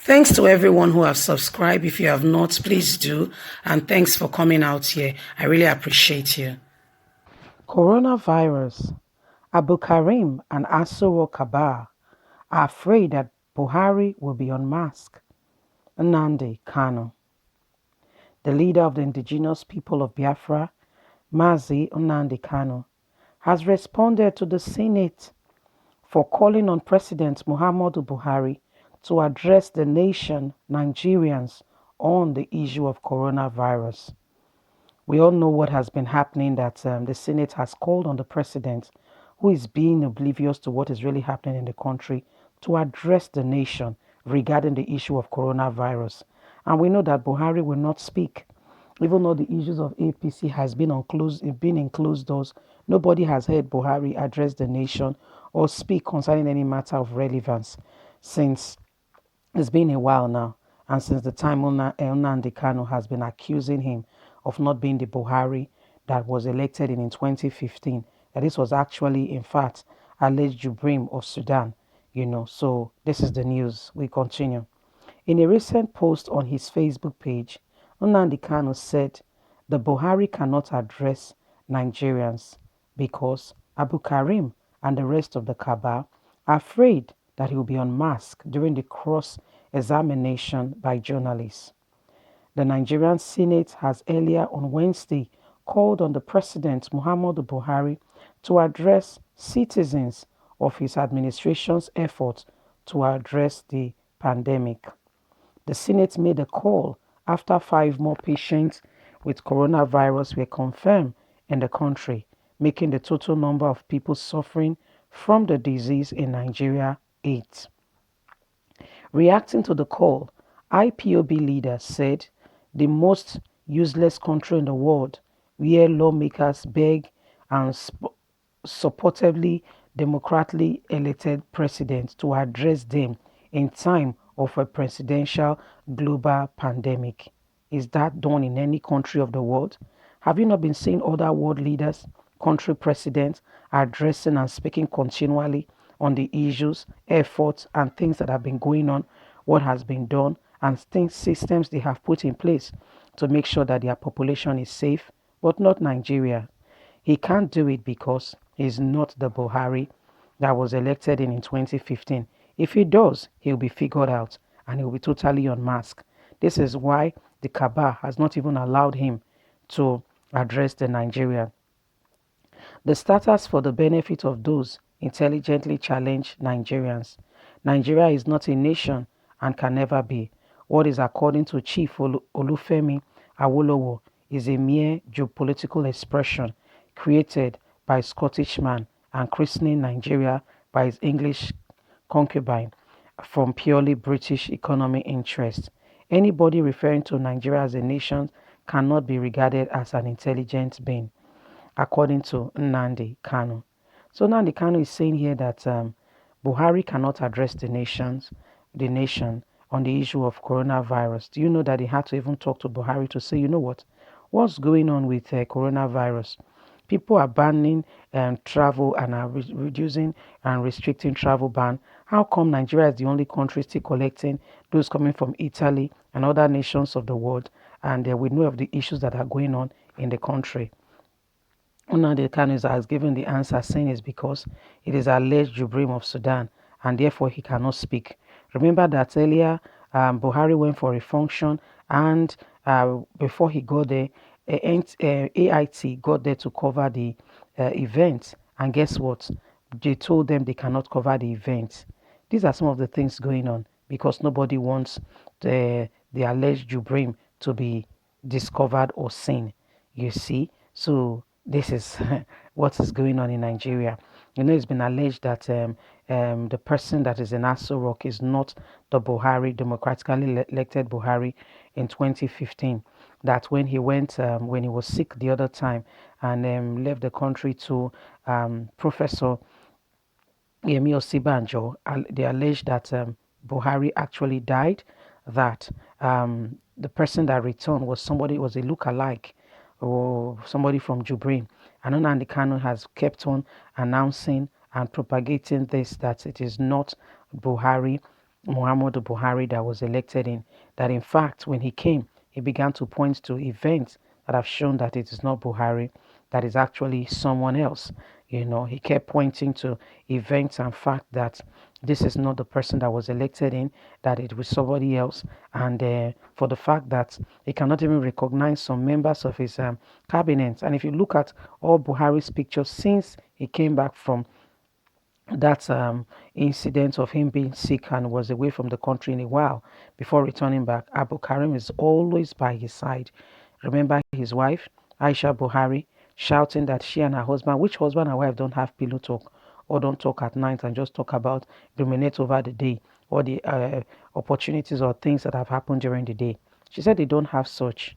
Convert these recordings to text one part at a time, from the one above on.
Thanks to everyone who have subscribed. If you have not, please do. And thanks for coming out here. I really appreciate you. Coronavirus. Abu Karim and Asoro Cabal are afraid that Buhari will be unmasked. Nnamdi Kanu. The leader of the indigenous people of Biafra, Mazi Nnamdi Kanu, has responded to the Senate for calling on President Muhammadu Buhari to address the nation, Nigerians, on the issue of coronavirus. We all know what has been happening, that the Senate has called on the president, who is being oblivious to what is really happening in the country, to address the nation regarding the issue of coronavirus. And we know that Buhari will not speak. Even though the issues of APC has been in closed doors, nobody has heard Buhari address the nation or speak concerning any matter of relevance since it's been a while now, and since the time Nnamdi Kanu has been accusing him of not being the Buhari that was elected in 2015, that this was actually, in fact, alleged Jubrim of Sudan, So this is the news. We continue. In a recent post on his Facebook page, Nnamdi Kanu said the Buhari cannot address Nigerians because Abu Karim and the rest of the Cabal are afraid that he will be unmasked during the cross-examination by journalists. The Nigerian Senate has earlier on Wednesday called on the President Muhammadu Buhari to address citizens of his administration's efforts to address the pandemic. The Senate made a call after 5 more patients with coronavirus were confirmed in the country, making the total number of people suffering from the disease in Nigeria 8. Reacting to the call, IPOB leaders said the most useless country in the world, where lawmakers beg and supportively democratically elected president to address them in time of a presidential global pandemic. Is that done in any country of the world? Have you not been seeing other world leaders, country presidents addressing and speaking continually on the issues, efforts, and things that have been going on, what has been done, and things, systems they have put in place to make sure that their population is safe, but not Nigeria? He can't do it because he's not the Buhari that was elected in 2015. If he does, he'll be figured out and he'll be totally unmasked. This is why the Cabal has not even allowed him to address the Nigerian. The status for the benefit of those intelligently challenged Nigerians. Nigeria is not a nation and can never be. What is, according to Chief Olufemi Awolowo, is a mere geopolitical expression created by a Scottish man and christening Nigeria by his English concubine from purely British economic interest. Anybody referring to Nigeria as a nation cannot be regarded as an intelligent being, according to Nnamdi Kanu. So Nnamdi Kanu is saying here that Buhari cannot address the nation on the issue of coronavirus. Do you know that he had to even talk to Buhari to say, what's going on with coronavirus? People are banning travel and are reducing and restricting travel ban. How come Nigeria is the only country still collecting those coming from Italy and other nations of the world, and we know of the issues that are going on in the country? Nnamdi Kanu has given the answer, saying it's because it is alleged Jubrim of Sudan and therefore he cannot speak. Remember that earlier Buhari went for a function, and before he got there, AIT got there to cover the event, and guess what? They told them they cannot cover the event. These are some of the things going on because nobody wants the alleged Jubrim to be discovered or seen. You see, so this is what is going on in Nigeria. It's been alleged that the person that is in Aso Rock is not the Buhari, democratically elected Buhari in 2015. That when he went, when he was sick the other time and left the country to Professor Yemi Osibanjo, they alleged that Buhari actually died, that the person that returned was a look-alike or somebody from Jubrin. And Nnamdi Kanu has kept on announcing and propagating this, that it is not Buhari Muhammadu Buhari that was elected in, that in fact, when he came, he began to point to events that have shown that it is not Buhari, that is actually someone else. He kept pointing to events and fact that this is not the person that was elected in, that it was somebody else, and for the fact that he cannot even recognize some members of his cabinet. And if you look at all Buhari's pictures since he came back from that incident of him being sick and was away from the country in a while before returning back, Abu Karim is always by his side. Remember his wife, Aisha Buhari, shouting that she and her husband, which husband and wife don't have pillow talk or don't talk at night and just talk about, ruminate over the day or the opportunities or things that have happened during the day. She said they don't have such.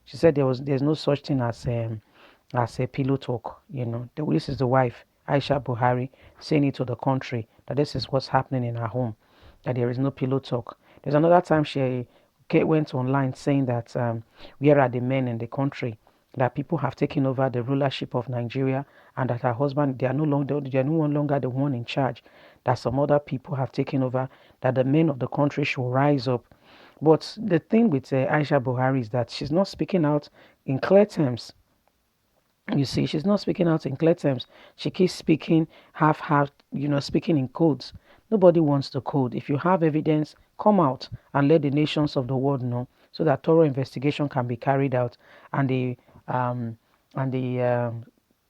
She said there's no such thing as a pillow talk. This is the wife, Aisha Buhari, saying it to the country that this is what's happening in her home, that there is no pillow talk. There's another time she went online saying that where are the men in the country, that people have taken over the rulership of Nigeria, and that her husband, they are no longer the one in charge, that some other people have taken over, that the men of the country should rise up. But the thing with Aisha Buhari is that she's not speaking out in clear terms. You see, she's not speaking out in clear terms. She keeps speaking half, speaking in codes. Nobody wants the code. If you have evidence, come out and let the nations of the world know, so that thorough investigation can be carried out, and um,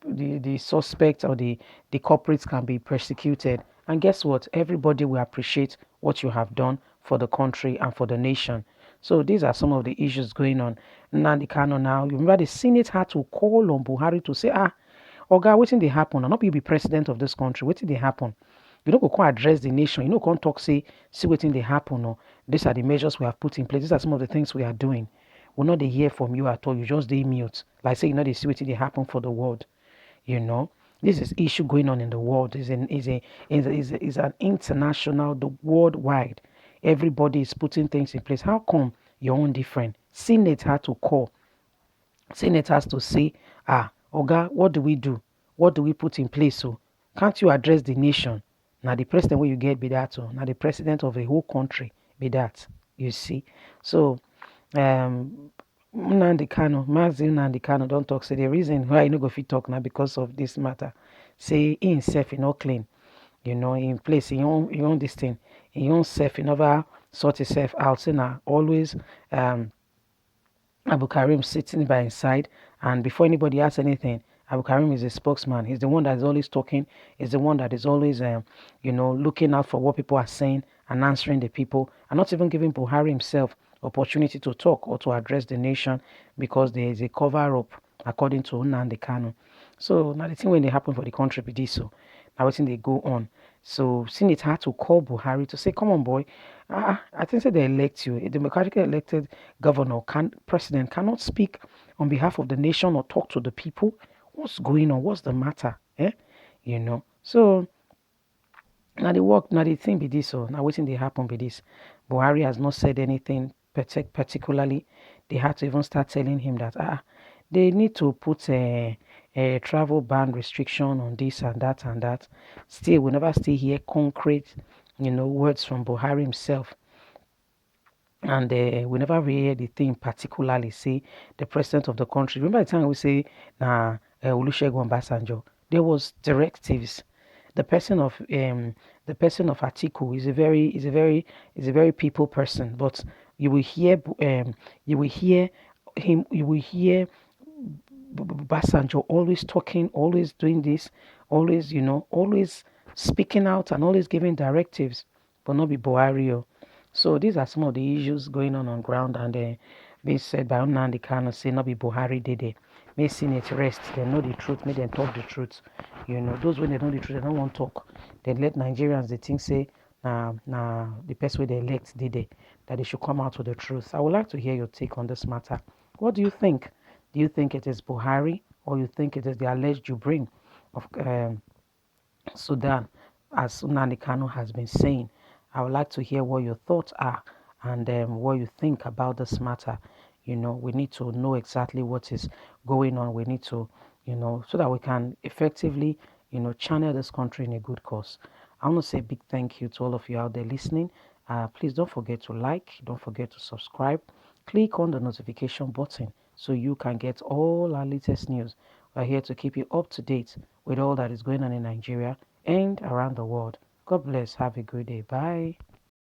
the suspects or the culprits can be persecuted. And guess what? Everybody will appreciate what you have done for the country and for the nation. So these are some of the issues going on. Nnamdi Kanu now, you remember the Senate had to call on Buhari to say, Oga, wetin dey happen? Or not be president of this country, wetin dey happen? You no go come address the nation, you no come talk, say, see wetin dey happen, or these are the measures we have put in place, these are some of the things we are doing. We no dey hear from you at all, you just dey mute. Like say you know dey see wetin dey happen for the world. This is issue going on in the world. Is an international, the worldwide. Everybody is putting things in place. How come your own different? Senate had to call. Senate has to say, Oga, what do we do? What do we put in place? So can't you address the nation? Now the president where you get be that. Now the president of a whole country be that. You see. So Nnamdi Kanu, Mazi Nnamdi Kanu don't talk. Say the reason why you no go fit talk now because of this matter. Say he himself he not clean. In place he own this thing. He own self, he never sort himself out. Say now always Abu Karim sitting by his side, and before anybody asks anything, Abu Karim is a spokesman. He's the one that is always talking. He's the one that is always, looking out for what people are saying and answering the people, and not even giving Buhari himself opportunity to talk or to address the nation, because there is a cover-up, according to Nnamdi Kanu. So now the thing when they happen for the country be this. So now what they go on. So Senate had to call Buhari to say, come on, boy. I think that they elect you. A democratically elected president cannot speak on behalf of the nation or talk to the people. What's going on? What's the matter? So now the thing be this. So now waiting they happen be this. Buhari has not said anything particularly. They had to even start telling him that they need to put a travel ban restriction on this and that and that. Still, we never still hear concrete, words from Buhari himself. And we never really hear the thing particularly say the president of the country. Remember the time we say Olusegun Obasanjo, there was directives. The person of Atiku is a very people person, but you will hear Basanjo always talking, always doing this, always speaking out and always giving directives, but not be Buhari. So these are some of the issues going on ground, and being said by Nnamdi Kanu, say not be Buhari did it. May Senate rest, they know the truth, may them talk the truth. Those when they know the truth, they don't want to talk. They let Nigerians, they think say, the person they elect did it, that they should come out with the truth. I would like to hear your take on this matter. What do you think? Do you think it is Buhari, or you think it is the alleged Jubrin of Sudan, as Nnamdi Kanu has been saying? I would like to hear what your thoughts are, and what you think about this matter. We need to know exactly what is going on. We need to, so that we can effectively, channel this country in a good cause. I want to say a big thank you to all of you out there listening. Please don't forget to like, don't forget to subscribe. Click on the notification button so you can get all our latest news. We're here to keep you up to date with all that is going on in Nigeria and around the world. God bless. Have a good day. Bye.